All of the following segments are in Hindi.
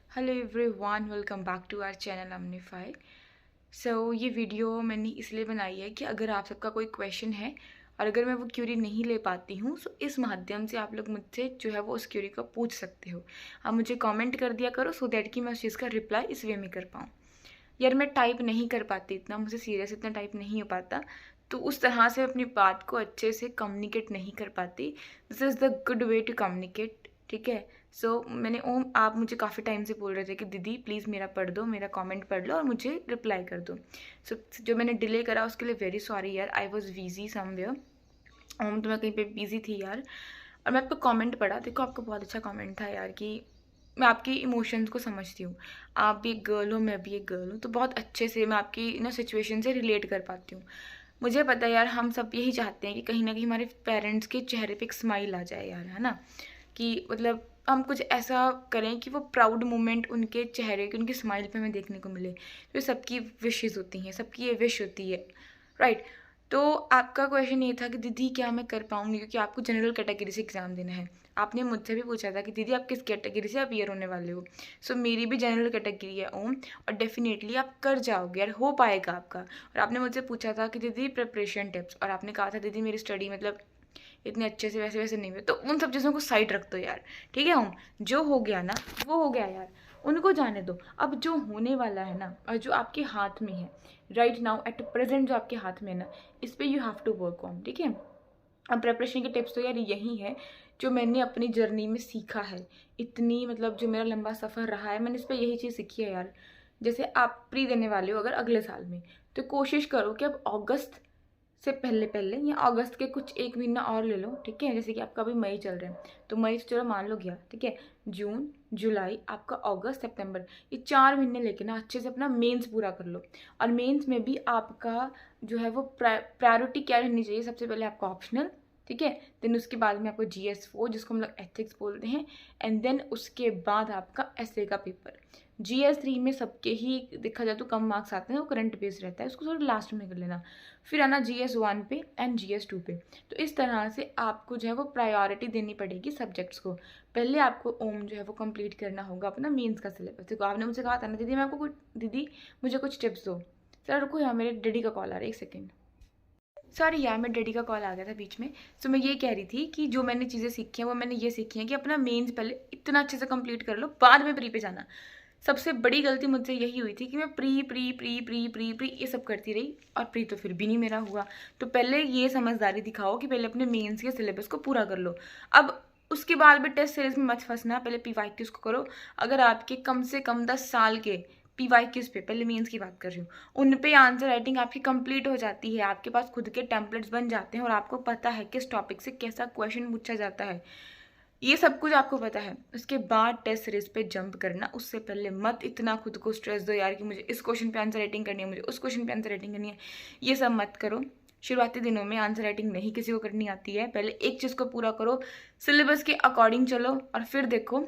Hello everyone, welcome back to our channel Amnifi. ये वीडियो मैंने इसलिए बनाई है कि अगर आप सबका कोई क्वेश्चन है और अगर मैं वो क्यूरी नहीं ले पाती हूँ तो इस माध्यम से आप लोग मुझसे जो है वो उस क्यूरी को पूछ सकते हो। आप मुझे कमेंट कर दिया करो सो दैट कि मैं उस चीज़ का रिप्लाई इस वे में कर पाऊँ। यार मैं टाइप नहीं कर पाती इतना, मुझे सीरियस इतना टाइप नहीं हो पाता, तो उस तरह से अपनी बात को अच्छे से कम्युनिकेट नहीं कर पाती। This is the good way to communicate, ठीक है। मैंने आप मुझे काफ़ी टाइम से बोल रहे थे कि दीदी प्लीज़ मेरा पढ़ दो, मेरा कमेंट पढ़ लो और मुझे रिप्लाई कर दो। जो मैंने डिले करा उसके लिए वेरी सॉरी यार, आई वॉज बिजी समवेयर। तो मैं कहीं पे बिजी थी यार। और मैं आपका कमेंट पढ़ा, देखो आपका बहुत अच्छा कमेंट था यार कि मैं आपकी इमोशंस को समझती हूँ। आप भी एक गर्ल हो, मैं भी एक गर्ल हूँ, तो बहुत अच्छे से मैं आपकी ना सिचुएशन से रिलेट कर पाती हूँ। मुझे पता है यार, हम सब यही चाहते हैं कि कहीं ना कहीं हमारे पेरेंट्स के चेहरे पे एक स्माइल आ जाए यार, है ना। कि मतलब हम कुछ ऐसा करें कि वो प्राउड मोमेंट उनके चेहरे की, उनकी स्माइल पे हमें देखने को मिले। तो ये सबकी विशेज़ होती हैं, सबकी ये विश होती है, राइट। तो आपका क्वेश्चन ये था कि दीदी क्या मैं कर पाऊँगी, क्योंकि आपको जनरल कैटेगरी से एग्ज़ाम देना है। आपने मुझसे भी पूछा था कि दीदी आप किस कैटेगरी से अपीयर होने वाले हो। मेरी भी जनरल कैटेगरी है ओम, और डेफिनेटली आप कर जाओगे यार, हो पाएगा आपका। और आपने मुझसे पूछा था कि दीदी प्रिपरेशन टिप्स, और आपने कहा था दीदी मेरी स्टडी मतलब इतने अच्छे से वैसे वैसे नहीं हुए। तो उन सब चीज़ों को साइड रख दो यार, ठीक है ओम। जो हो गया ना वो हो गया यार, उनको जाने दो। अब जो होने वाला है ना, और जो आपके हाथ में है राइट नाउ एट प्रेजेंट, जो आपके हाथ में है ना, इस पर you have to work on, ठीक है। अब प्रेपरेशन के टिप्स तो यार यही है जो मैंने अपनी जर्नी में सीखा है। इतनी मतलब जो मेरा लंबा सफ़र रहा है, मैंने इस पर यही चीज़ सीखी है यार। जैसे आप प्री देने वाले हो अगर अगले साल में, तो कोशिश करो कि अब अगस्त से पहले पहले या अगस्त के कुछ एक महीना और ले लो, ठीक है। जैसे कि आपका अभी मई चल रहा है, तो मई से चलो मान लो गया, ठीक है। जून, जुलाई, आपका अगस्त, सितंबर, ये 4 महीने लेके ना अच्छे से अपना मेंस पूरा कर लो। और मेंस में भी आपका जो है वो प्रायोरिटी क्या रहनी चाहिए, सबसे पहले आपका ऑप्शनल, ठीक है। देन उसके बाद में आपको GS4 जिसको हम लोग एथिक्स बोलते हैं, एंड देन उसके बाद आपका एसए का पेपर। GS3 में सबके ही देखा जाए तो कम मार्क्स आते हैं, वो करंट बेस्ड रहता है, उसको थोड़ा लास्ट में कर लेना। फिर आना GS1 पे एंड GS2 पे। तो इस तरह से आपको जो है वो प्रायोरिटी देनी पड़ेगी सब्जेक्ट्स को। पहले आपको ओम जो है वो कंप्लीट करना होगा अपना मेंस का सिलेबस। देखो आपने मुझे कहा था ना दीदी मैं आपको कुछ, दीदी मुझे कुछ टिप्स दो। सर रुको यार, मेरे डैडी का कॉल आ रहा है, एक सेकेंड। सॉरी यार, मेरे डैडी का कॉल आ गया था बीच में। मैं ये कह रही थी कि जो मैंने चीज़ें सीखी हैं वो मैंने ये सीखी हैं कि अपना मेंस पहले इतना अच्छे से कंप्लीट कर लो, बाद में प्री पे जाना। सबसे बड़ी गलती मुझसे यही हुई थी कि मैं pre pre pre pre pre pre ये सब करती रही, और प्री तो फिर भी नहीं मेरा हुआ। तो पहले ये समझदारी दिखाओ कि पहले अपने मेंस के सिलेबस को पूरा कर लो। अब उसके बाद भी टेस्ट सीरीज में मत फंसना, पहले PYQs को करो। अगर आपके कम से कम 10 साल के PYQs पे, पहले मेंस की बात कर रही हूँ, उन पे आंसर राइटिंग आपकी कंप्लीट हो जाती है, आपके पास खुद के टेम्पलेट्स बन जाते हैं और आपको पता है किस टॉपिक से कैसा क्वेश्चन पूछा जाता है, ये सब कुछ आपको पता है। उसके बाद टेस्ट सीरीज पे जंप करना, उससे पहले मत इतना खुद को स्ट्रेस दो यार कि मुझे इस क्वेश्चन पे आंसर राइटिंग करनी है, मुझे उस क्वेश्चन पे आंसर राइटिंग करनी है। ये सब मत करो। शुरुआती दिनों में आंसर राइटिंग नहीं किसी को करनी आती है। पहले एक चीज़ को पूरा करो, सिलेबस के अकॉर्डिंग चलो, और फिर देखो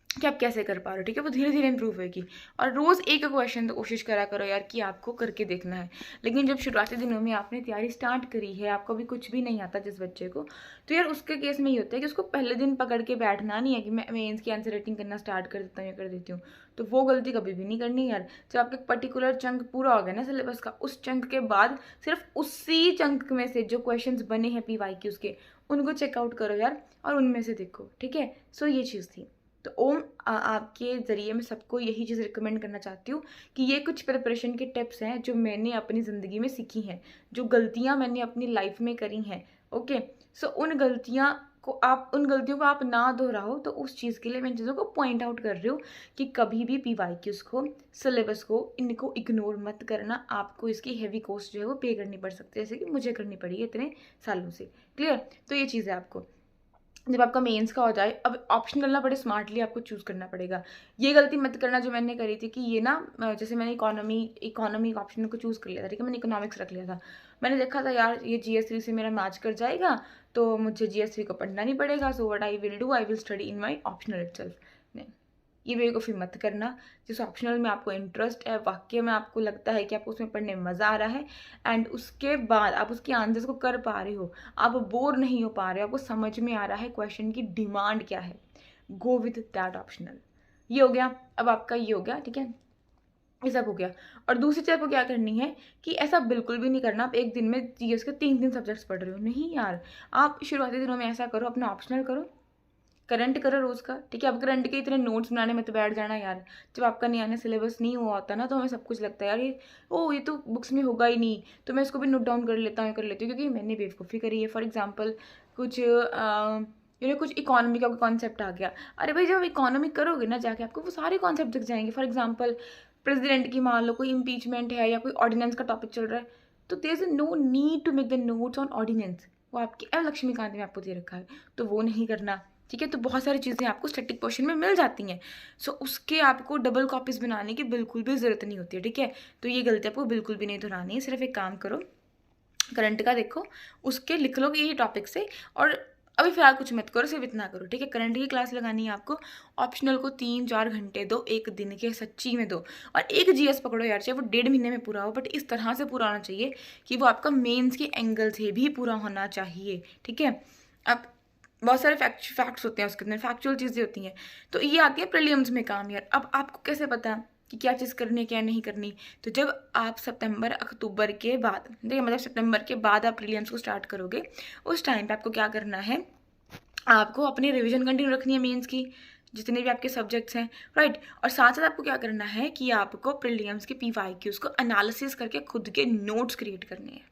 कि आप कैसे कर पा रहे हो, ठीक है। वो धीरे धीरे इंप्रूव होगी। और रोज़ एक क्वेश्चन तो कोशिश करा करो यार कि आपको करके देखना है। लेकिन जब शुरुआती दिनों में आपने तैयारी स्टार्ट करी है, आपको भी कुछ भी नहीं आता जिस बच्चे को, तो यार उसके केस में ये होता है कि उसको पहले दिन पकड़ के बैठना नहीं है कि मैं मेंस की आंसर राइटिंग करना स्टार्ट कर देता हूँ या कर देती हूँ। तो वो गलती कभी भी नहीं करनी यार। जब आपका पर्टिकुलर चंक पूरा हो गया ना सिलेबस का, उस चंक के बाद सिर्फ उसी चंक में से जो क्वेश्चन बने हैं PYQs के, उनको चेकआउट करो यार और उनमें से देखो, ठीक है। ये चीज़ थी। तो ओम आपके ज़रिए मैं सबको यही चीज़ रिकमेंड करना चाहती हूँ कि ये कुछ प्रिपरेशन के टिप्स हैं जो मैंने अपनी ज़िंदगी में सीखी हैं, जो गलतियाँ मैंने अपनी लाइफ में करी हैं, ओके। उन गलतियों को आप ना दोहराओ। तो उस चीज़ के लिए मैं इन चीज़ों को पॉइंट आउट कर रही हूँ कि कभी भी PYQs को, सिलेबस को, इनको इग्नोर मत करना। आपको इसकी हैवी कॉस्ट जो है वो पे करनी पड़ सकती है, जैसे कि मुझे करनी पड़ी है इतने सालों से। क्लियर। तो ये चीज़ है आपको जब आपका मेंस का हो जाए, अब ऑप्शनल ना बड़े स्मार्टली आपको चूज़ करना पड़ेगा। ये गलती मत करना जो मैंने करी थी कि ये ना जैसे मैंने इकोनॉमी ऑप्शन को चूज़ कर लिया था, ठीक है। मैंने इकोनॉमिक्स रख लिया था। मैंने देखा था यार ये GS3 से मेरा मैच कर जाएगा, तो मुझे GS3 को पढ़ना नहीं पड़ेगा। So what I will do, I will study in my optional itself. नहीं, ये वे को फिर मत करना। जिस ऑप्शनल में आपको इंटरेस्ट है, वाकई में आपको लगता है कि आपको उसमें पढ़ने में मज़ा आ रहा है, एंड उसके बाद आप उसके आंसर्स को कर पा रहे हो, आप बोर नहीं हो पा रहे हो, आपको समझ में आ रहा है क्वेश्चन की डिमांड क्या है, गो विद दैट ऑप्शनल। ये हो गया, अब आपका ये हो गया, ठीक है, ये सब हो गया। और दूसरी चीज़ आपको क्या करनी है कि ऐसा बिल्कुल भी नहीं करना आप एक दिन में जीएस के 3 सब्जेक्ट्स पढ़ रहे हो, नहीं यार। आप शुरुआती दिनों में ऐसा करो, अपना ऑप्शनल करो, करंट करो रोज़ का, ठीक है। अब करंट के इतने नोट्स बनाने में तो बैठ जाना यार, जब आपका नया नया सिलेबस नहीं हुआ होता ना, तो हमें सब कुछ लगता है यार ये तो बुक्स में होगा ही नहीं, तो मैं इसको भी नोट डाउन कर लेता हूँ, क्योंकि मैंने बेवकूफ़ी करी है। फॉर एग्जाम्पल कुछ कुछ इकोनॉमी का कॉन्सेप्ट आ गया, अरे भाई जब इकोनॉमी करोगे ना जाके आपको वो सारे कॉन्सेप्ट दिख जाएंगे। फॉर एग्जाम्पल प्रेसिडेंट की मान लो कोई इम्पीचमेंट है या कोई ऑर्डिनेंस का टॉपिक चल रहा है, तो there is no need to make the notes on ordinance, वो आपकी एम लक्ष्मीकांत में आपको दे रखा है, तो वो नहीं करना, ठीक है। तो बहुत सारी चीज़ें आपको स्टैटिक पोर्शन में मिल जाती हैं, सो उसके आपको डबल कॉपीज़ बनाने की बिल्कुल भी ज़रूरत नहीं होती है, ठीक है। तो ये गलती आपको बिल्कुल भी नहीं दोहरानी है। सिर्फ एक काम करो, करंट का देखो, उसके लिख लो यही टॉपिक से, और अभी फिलहाल कुछ मत करो, सिर्फ इतना करो, ठीक है। करंट की क्लास लगानी है आपको, ऑप्शनल को 3-4 घंटे दो, एक दिन के सच्ची में दो, और एक जीएस पकड़ो यार, चाहे वो 1.5 महीने में पूरा हो, बट इस तरह से पूरा होना चाहिए कि वो आपका मेंस के एंगल से भी पूरा होना चाहिए, ठीक है। अब बहुत सारे फैक्ट्स होते हैं उसके अंदर, फैक्चुअल चीज़ें होती हैं, तो ये आती है प्रीलिम्स में काम यार। अब आपको कैसे पता कि क्या चीज़ करनी है क्या नहीं करनी, तो जब आप सितंबर अक्टूबर के बाद, देखिए मतलब सितंबर के बाद आप प्रीलिम्स को स्टार्ट करोगे, उस टाइम पे आपको क्या करना है, आपको अपनी रिवीजन कंटिन्यू रखनी है मेंस की, जितने भी आपके सब्जेक्ट्स हैं, राइट। और साथ साथ आपको क्या करना है कि आपको प्रीलिम्स के पीवाईक्यूज को एनालिसिस करके खुद के नोट्स क्रिएट करने हैं।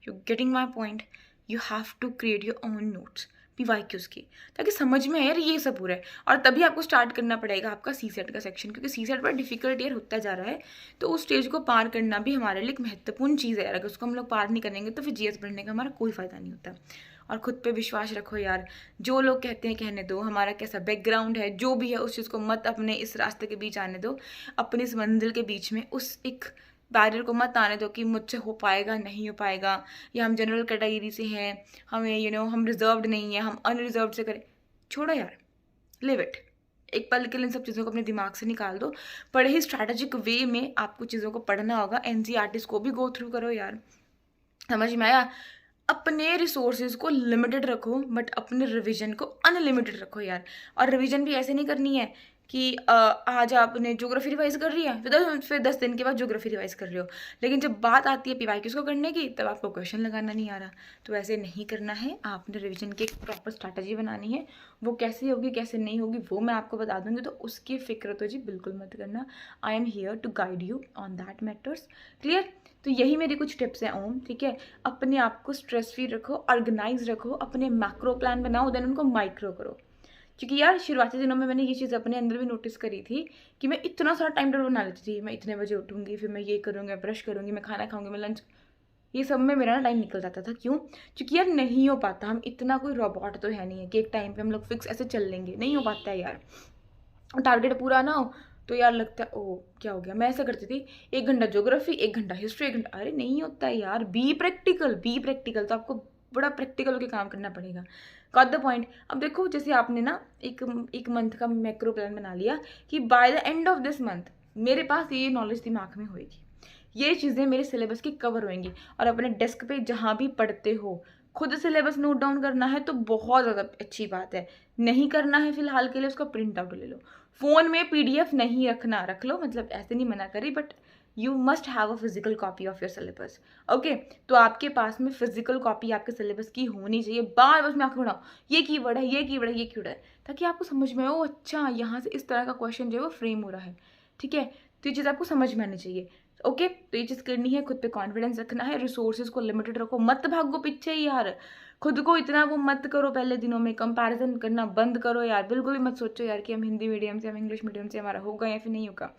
You getting my point, you have to create your own notes PYQs की, ताकि समझ में आए यार ये सब पूरा है। और तभी आपको स्टार्ट करना पड़ेगा आपका सीसेट का सेक्शन, क्योंकि सीसेट बड़ा डिफिकल्ट ईयर होता जा रहा है, तो उस स्टेज को पार करना भी हमारे लिए एक महत्वपूर्ण चीज़ है यार। अगर उसको हम लोग पार नहीं करेंगे तो फिर जीएस बढ़ने का हमारा कोई फ़ायदा नहीं होता। और खुद पे विश्वास रखो यार, जो लोग कहते हैं कहने दो, हमारा कैसा बैकग्राउंड है जो भी है उस चीज़ को मत अपने इस रास्ते के बीच आने दो, अपनी इस मंजिल के बीच में उस एक बैरियर को मत आने दो कि मुझसे हो पाएगा नहीं हो पाएगा, या हम जनरल कैटेगरी से हैं, हमें हम रिजर्व्ड नहीं है, हम अनरिजर्व्ड से करें। छोड़ो यार, लिव इट, एक पल के लिए इन सब चीज़ों को अपने दिमाग से निकाल दो। बड़े ही स्ट्रैटेजिक वे में आपको चीज़ों को पढ़ना होगा, एनसीईआरटीज़ को भी गो थ्रू करो यार, समझ में आया। अपने रिसोर्सेज को लिमिटेड रखो, बट अपने रिवीजन को अनलिमिटेड रखो यार। और रिवीजन भी ऐसे नहीं करनी है कि आज आपने ज्योग्राफी रिवाइज कर रही है, फिर 10 दिन के बाद ज्योग्राफी रिवाइज कर रहे हो, लेकिन जब बात आती है पीवाईक्यूज को करने की तब आपको क्वेश्चन लगाना नहीं आ रहा। तो ऐसे नहीं करना है, आपने रिवीजन की एक प्रॉपर स्ट्रैटेजी बनानी है। वो कैसी होगी कैसे नहीं होगी वो मैं आपको बता दूंगी, तो उसकी फिक्र तो जी बिल्कुल मत करना। I am here to guide you on that matters, clear. तो यही मेरी कुछ टिप्स हैं ओम, ठीक है। अपने आप को स्ट्रेस फ्री रखो, ऑर्गेनाइज रखो, अपने मैक्रो प्लान बनाओ, देन उनको माइक्रो करो। क्योंकि यार शुरुआती दिनों में मैंने ये चीज़ अपने अंदर भी नोटिस करी थी कि मैं इतना सारा टाइम टेबल बना लेती थी, मैं इतने बजे उठूंगी, फिर मैं ये करूँगी, ब्रश करूँगी, मैं खाना खाऊंगी, मैं लंच, ये सब में मेरा ना टाइम निकल जाता था। क्यों? क्योंकि यार नहीं हो पाता, हम इतना कोई रोबोट तो है नहीं है कि एक टाइम पे हम लोग फिक्स ऐसे चल लेंगे, नहीं हो पाता है यार। टारगेट पूरा ना हो तो यार लगता है ओ क्या हो गया। मैं ऐसा करती थी, 1 घंटा ज्योग्राफी, 1 घंटा हिस्ट्री, 1 घंटा, अरे नहीं होता है यार। बी प्रैक्टिकल, तो आपको बड़ा प्रैक्टिकल होकर काम करना पड़ेगा। Got the point. अब देखो जैसे आपने ना एक मंथ का मैक्रो प्लान बना लिया कि by the end of this month मेरे पास ये नॉलेज दिमाग में होएगी, ये चीज़ें मेरे सिलेबस की कवर होएंगी। और अपने डेस्क पे जहाँ भी पढ़ते हो खुद सिलेबस नोट डाउन करना है तो बहुत ज़्यादा अच्छी बात है, नहीं करना है फिलहाल के लिए उसका प्रिंट आउट ले लो। फ़ोन में पीडीएफ नहीं रखना, रख लो, मतलब ऐसे नहीं मना करी, but you must have a physical copy of your syllabus, okay. तो आपके पास में फिजिकल कॉपी आपके सिलेबस की होनी चाहिए। बार बार उसमें आंखें बढ़ाओ, ये कीवर्ड है, ये कीवर्ड है, ये कीवर्ड है, ताकि आपको समझ में हो अच्छा यहाँ से इस तरह का क्वेश्चन जो है वो फ्रेम हो रहा है, ठीक है। तो ये चीज़ आपको समझ में आनी चाहिए, ओके। तो ये चीज़ करनी है, खुद पे कॉन्फिडेंस रखना है, रिसोर्सेज को लिमिटेड रखो, मत भागो पीछे यार। खुद को इतना वो मत करो, पहले दिनों में कंपैरिजन करना बंद करो यार। बिल्कुल भी मत सोचो यार कि हम हिंदी मीडियम से, हम इंग्लिश मीडियम से, हमारा होगा या फिर नहीं होगा।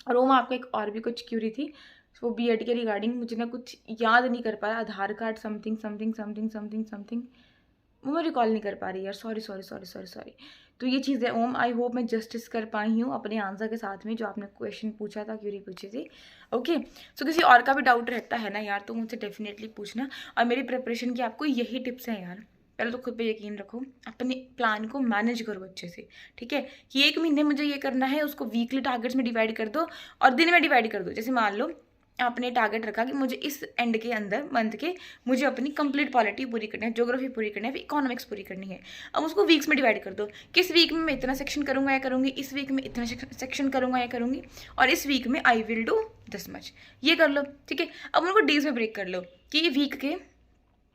और वो मैं आपको एक और भी कुछ क्यूरी थी, वो बीएड के रिगार्डिंग, मुझे ना कुछ याद नहीं कर पाया, Aadhaar card something something something something something, वो मैं रिकॉल नहीं कर पा रही यार, सॉरी। तो ये चीज़ है ओम, आई होप मैं जस्टिस कर पाई हूँ अपने आंसर के साथ में जो आपने क्वेश्चन पूछा था, क्यूरी पूछी थी, ओके। सो किसी और का भी डाउट रहता है ना यार तो मुझसे डेफिनेटली पूछना। और मेरी प्रिपरेशन की आपको यही टिप्स हैं यार। पहले तो खुद पे यकीन रखो, अपने प्लान को मैनेज करो अच्छे से, ठीक है। कि 1 महीने मुझे ये करना है, उसको वीकली टारगेट्स में डिवाइड कर दो और दिन में डिवाइड कर दो। जैसे मान लो आपने टारगेट रखा कि मुझे इस एंड के अंदर मंथ के मुझे अपनी कंप्लीट पॉलिटी पूरी करनी है, ज्योग्राफी पूरी करनी है, इकोनॉमिक्स पूरी करनी है। अब उसको वीक्स में डिवाइड कर दो, किस वीक में मैं इतना सेक्शन करूँगा या करूँगी, इस वीक में इतना सेक्शन करूँगा या करूँगी, और इस वीक में I will do this much, ये कर लो, ठीक है। अब उनको डेज में ब्रेक कर लो कि ये वीक के,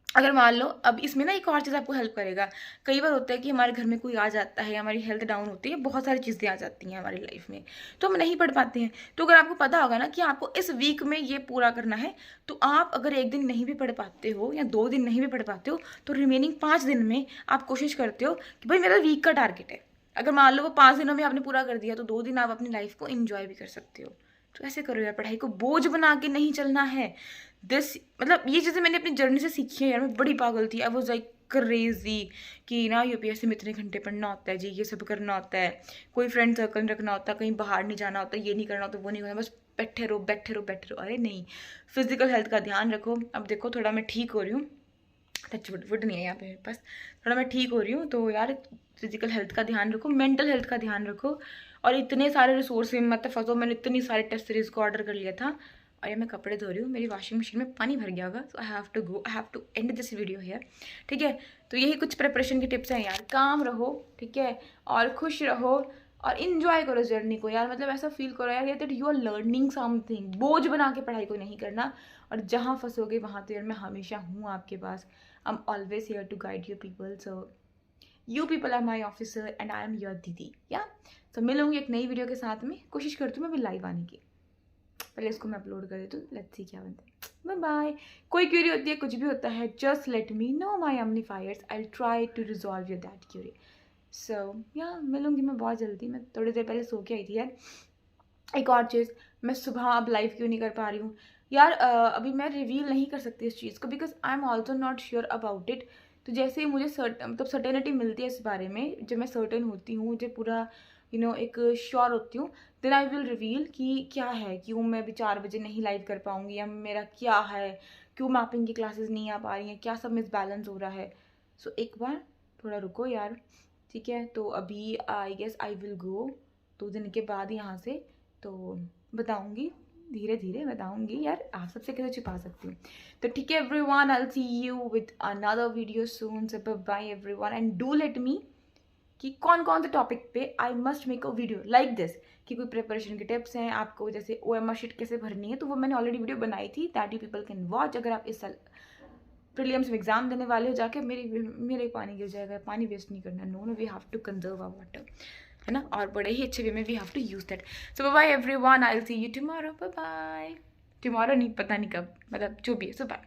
अगर मान लो अब इसमें ना एक और चीज़ आपको हेल्प करेगा। कई बार होता है कि हमारे घर में कोई आ जाता है, हमारी हेल्थ डाउन होती है, बहुत सारी चीज़ें आ जाती हैं हमारी लाइफ में, तो हम नहीं पढ़ पाते हैं। तो अगर आपको पता होगा ना कि आपको इस वीक में ये पूरा करना है, तो आप अगर एक दिन नहीं भी पढ़ पाते हो या 2 दिन नहीं भी पढ़ पाते हो, तो रिमेनिंग 5 दिन में आप कोशिश करते हो कि भाई मेरा वीक का टारगेट है। अगर मान लो वो 5 दिनों में आपने पूरा कर दिया, तो 2 दिन आप अपनी लाइफ को इंजॉय भी कर सकते हो। तो ऐसे करो यार, पढ़ाई को बोझ बना के नहीं चलना है। मतलब ये चीज़ें मैंने अपनी जर्नी से सीखी है यार। मैं बड़ी पागल थी, आई वाज लाइक क्रेजी कि ना यूपीएससी में इतने घंटे पढ़ना होता है जी, ये सब करना होता है, कोई फ्रेंड सर्कल रखना होता है, कहीं बाहर नहीं जाना होता, ये नहीं करना होता, वो नहीं करना, बस बैठे रहो बैठे रहो बैठे रहो। अरे नहीं, फिजिकल हेल्थ का ध्यान रखो। अब देखो थोड़ा मैं ठीक हो रही हूँ, टचवुड नहीं है यहाँ पे मेरे पास, थोड़ा मैं ठीक हो रही हूँ, तो यार फिजिकल हेल्थ का ध्यान रखो, मेंटल हेल्थ का ध्यान रखो, और इतने सारे रिसोर्स में मत फंसो। मैंने इतनी सारे टेस्ट सीरीज को ऑर्डर कर लिया था, और ये मैं कपड़े धो रही हूँ, मेरी वॉशिंग मशीन में पानी भर गया होगा, so I have to go, I have to end this video here, ठीक है। तो यही कुछ प्रिपरेशन की टिप्स हैं यार। काम रहो, ठीक है, और खुश रहो, और इन्जॉय करो जर्नी को यार। मतलब ऐसा फील करो यार that you are learning something. बोझ बना के पढ़ाई को नहीं करना, और जहाँ फंसोगे वहाँ तो यार मैं हमेशा हूँ आपके पास। I am always here to guide you people, so you people are my officer and I am your didi, yeah. तो मिलूंगी एक नई वीडियो के साथ में, कोशिश करती हूँ मैं भी लाइव आने की। पहले इसको मैं अपलोड कर देती हूँ, लेट्स सी क्या बनता है। Bye bye. कोई क्यूरी होती है, कुछ भी होता है, just let me know my amnifiers, I will try to resolve your that query. So yeah मिलूंगी मैं बहुत जल्दी। मैं थोड़ी देर पहले सो के आई थी यार। एक और चीज़, मैं सुबह अब लाइव क्यों नहीं कर पा रही हूँ यार, अभी मैं रिवील नहीं कर सकती इस चीज़ को, because I am also not sure about it. तो जैसे ही मुझे मतलब सर्टेनिटी मिलती है इस बारे में, जब मैं सर्टेन होती हूँ, मुझे पूरा एक श्योर होती हूँ, देन आई विल रिवील कि क्या है, क्यों मैं अभी 4 बजे नहीं लाइव कर पाऊँगी, या मेरा क्या है, क्यों मैपिंग की क्लासेस नहीं आ पा रही हैं, क्या सब मिस बैलेंस हो रहा है। सो एक बार थोड़ा रुको यार, ठीक है। तो अभी I guess I will go 2 दिन के बाद यहाँ से, तो बताऊँगी, धीरे धीरे बताऊँगी यार, आप सबसे कैसे छुपा सकती हूँ। तो ठीक है everyone, I will see you with another video soon. So bye everyone, and do let me कि कौन कौन से टॉपिक पे I must make a video like this, कि कोई प्रिपरेशन के टिप्स हैं आपको, जैसे OMR शीट कैसे भरनी है, तो वो मैंने ऑलरेडी वीडियो बनाई थी, that you people can watch. अगर आप इस साल प्रीलिम्स में एग्जाम देने वाले हो, जाके मेरे पानी गिर जाएगा, पानी वेस्ट नहीं करना, no we have to conserve our water, है ना, और बड़े ही अच्छे वे में we have to use that. So bye everyone, I will see you tomorrow, bye bye. Tomorrow नहीं, पता नहीं कब, मतलब जो भी है, सो बाय।